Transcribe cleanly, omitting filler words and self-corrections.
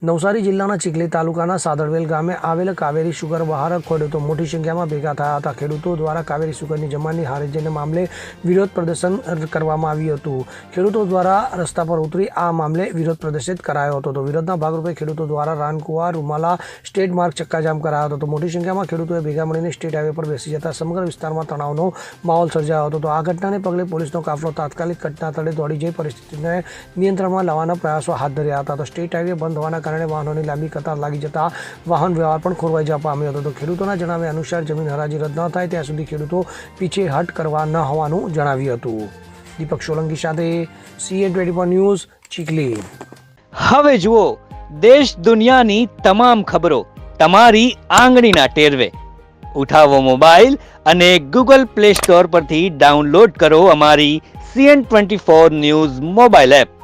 નવસારી જિલ્લાના ચીખલી તાલુકાના સાદળવેલ ગામે આવેલ કાવેરી શુગર બહાર ખેડૂતો મોટી સંખ્યામાં ભેગા થયા હતા. ખેડૂતો દ્વારા કાવેરી શુગરની જમાનની હારેજને મામલે વિરોધ પ્રદર્શન કરવામાં આવ્યું હતું. ખેડૂતો દ્વારા રસ્તા પર ઉતરી આ મામલે વિરોધ પ્રદર્શિત કરાયો હતો. તો વિરોધના ભાગરૂપે ખેડૂતો દ્વારા રાનકુવા રૂમાલા સ્ટેટ માર્ગ ચક્કાજામ કરાયો હતો. તો મોટી સંખ્યામાં ખેડૂતોએ ભેગા મળીને સ્ટેટ હાઈવે પર બેસી જતા સમગ્ર વિસ્તારમાં તણાવનો માહોલ સર્જાયો હતો. તો આ ઘટનાને પગલે પોલીસનો કાફલો તાત્કાલિક ઘટના સ્થળે દોડી જઈ પરિસ્થિતિને નિયંત્રણમાં લાવવાના પ્રયાસો હાથ ધર્યા હતા. તો સ્ટેટ હાઈવે બંધ હોવાના કારણે વાહનોની લાંબી કતાર લાગી જતા વાહન વ્યવહાર પણ ખોરવાઈ જવા પામ્યો હતો. તો ખેડૂતોના જણાવ્યા અનુસાર જમીન હરાજી રદ ન થાય ત્યાં સુધી ખેડૂતો પીછેહટ કરવા ન હોવાનું જણાવ્યું હતું. દીપક સોલંકી સાથે CN24 ન્યૂઝ ચીખલી. હવે જુઓ દેશ દુનિયાની તમામ ખબરો તમારી આંગળીના ટેરવે. ઉઠાવો મોબાઈલ અને Google Play Store પરથી ડાઉનલોડ કરો અમારી CN24 ન્યૂઝ મોબાઈલ એપ.